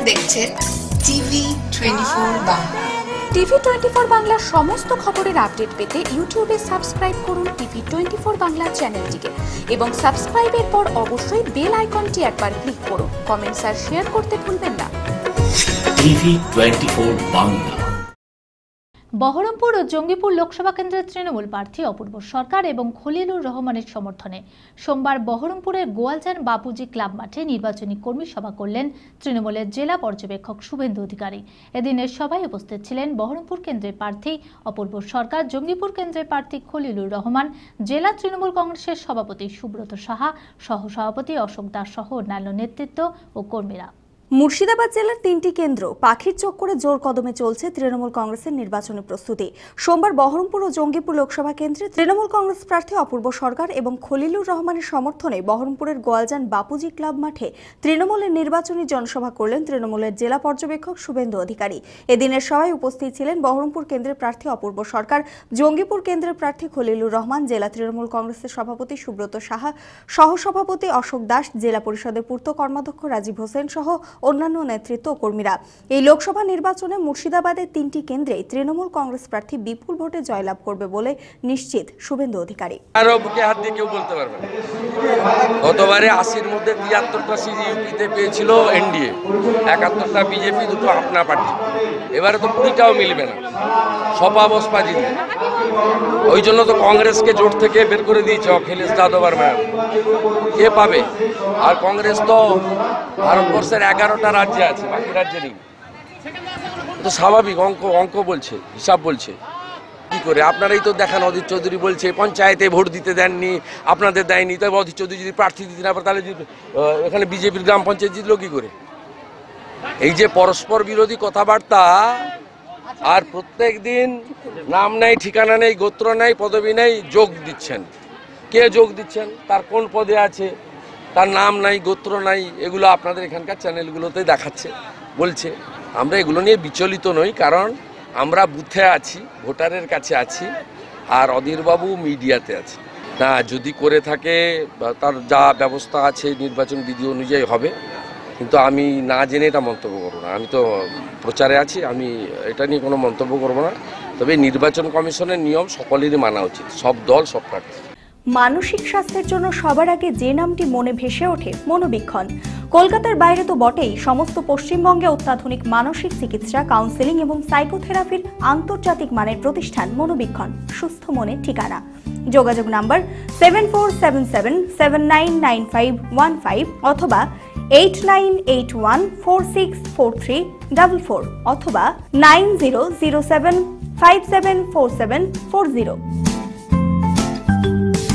দেখছেন TV 24 Bangla. TV 24 বাংলার সমস্ত খবরের আপডেট পেতে ইউটিউবে সাবস্ক্রাইব করুন টিভি 24 বাংলা চ্যানেলটিকে এবং সাবস্ক্রাইবের পর অবশ্যই বেল আইকনটি একবার ক্লিক করুন। কমেন্টস আর শেয়ার করতে ভুলবেন না। টিভি 24 বাংলা। বহরমপুর ও জঙ্গিপুর লোকসভা কেন্দ্রের তৃণমূল প্রার্থী অপূর্ব সরকার এবং খলিলুর রহমানের সমর্থনে সোমবার বহরমপুরের গোয়ালজান বাপুজি ক্লাব মাঠে নির্বাচনী কর্মী সভা করলেন তৃণমূলের জেলা পর্যবেক্ষক শুভেন্দু অধিকারী। এদিনের সভায় উপস্থিত ছিলেন বহরমপুর কেন্দ্রের প্রার্থী অপূর্ব সরকার, জঙ্গিপুর কেন্দ্রের প্রার্থী খলিলুর রহমান, জেলা তৃণমূল কংগ্রেসের সভাপতি সুব্রত সাহা, সহসভাপতি অশোক দাস সহ অন্যান্য নেতৃত্ব ও কর্মীরা। মুর্শিদাবাদ জেলার 3টি কেন্দ্র পাখির চোখ করে জোর কদমে চলছে তৃণমূল কংগ্রেসের নির্বাচনী প্রস্তুতি। সোমবার বহরমপুর ও জঙ্গিপুর লোকসভা কেন্দ্রে তৃণমূল কংগ্রেস প্রার্থী অপূর্ব সরকার এবং খলিলুর রহমানের সমর্থনে বহরমপুরের গোয়ালজান বাপুজি ক্লাব মাঠে তৃণমূলের নির্বাচনী জনসভা করলেন তৃণমূলের জেলা পর্যবেক্ষক শুভেন্দু অধিকারী। এদিনের সভায় উপস্থিত ছিলেন বহরমপুর কেন্দ্রের প্রার্থী অপূর্ব সরকার, জঙ্গিপুর কেন্দ্রের প্রার্থী খলিলুর রহমান, জেলা তৃণমূল কংগ্রেসের সভাপতি সুব্রত সাহা, সহসভাপতি অশোক দাস, জেলা পরিষদের পূর্ত কর্মাধ্যক্ষ রাজীব হোসেন সহ অন্যান্য নেতৃত্ব ও কর্মীরা। এই লোকসভা নির্বাচনে মুর্শিদাবাদের 3টি কেন্দ্রে তৃণমূল কংগ্রেস প্রার্থী বিপুল ভোটে জয়লাভ করবে বলে নিশ্চিত শুভেন্দু অধিকারী। আরো বুকে হাত দিয়ে কেউ বলতে পারবে না। গতবারে 80-র মধ্যে 73টা সিট ইউপিতে পেয়েছিল এনডিএ, 71টা বিজেপি, দুটো আপনা পার্টি। এবারে তো 20টাও মিলবে না, সপা বসপা জিতবে। ওই জন্য তো কংগ্রেসকে জোট থেকে বের করে দিয়েছে অখিলেশ যাদব আর ম্যাম। কে পাবে? আর কংগ্রেস তো ভারতবর্ষের 11টা রাজ্যে আছে, বাকি রাজ্যে নেই। তো স্বাভাবিক অঙ্ক বলছে, হিসাব বলছে। কি করে আপনারাই তো দেখান, অধীর চৌধুরী বলছে পঞ্চায়েতে ভোট দিতে দেননি, আপনাদের দেয়নি। তবে অধীর চৌধুরী যদি প্রার্থী দিতে না পারে তাহলে এখানে বিজেপির গ্রাম পঞ্চায়েত জিতলো কি করে? এই যে পরস্পর বিরোধী কথাবার্তা, আর প্রত্যেক দিন নাম নেই, ঠিকানা নেই, গোত্র নেই, পদবি নেই, যোগ দিচ্ছেন। কে যোগ দিচ্ছেন? তার কোন পদে আছে, তার নাম নাই, গোত্র নাই, এগুলো আপনাদের এখানকার চ্যানেলগুলোতে দেখাচ্ছে, বলছে। আমরা এগুলো নিয়ে বিচলিত নই, কারণ আমরা বুথে আছি, ভোটারের কাছে আছি, আর অধীরবাবু মিডিয়াতে আছে। না, যদি করে থাকে তার যা ব্যবস্থা আছে নির্বাচন বিধি অনুযায়ী হবে, কিন্তু আমি না জেনে এটা মন্তব্য করবো না। আমি তো প্রচারে আছি, আমি এটা নিয়ে কোনো মন্তব্য করবো না। তবে নির্বাচন কমিশনের নিয়ম সকলেরই মানা উচিত, সব দল সব প্রার্থী। মানসিক স্বাস্থ্যের জন্য সবার আগে যে নামটি মনে ভেসে ওঠে, মনোবীক্ষণ। কলকাতার বাইরে তো বটেই, সমস্ত পশ্চিমবঙ্গে অত্যাধুনিক মানসিক চিকিৎসা, কাউন্সেলিং এবং সাইকোথেরাপির আন্তর্জাতিক মানের প্রতিষ্ঠান মনোবীক্ষণ, সুস্থ মনের ঠিকানা। যোগাযোগ নাম্বার 7477799515 অথবা 8981464344 অথবা 9007574740।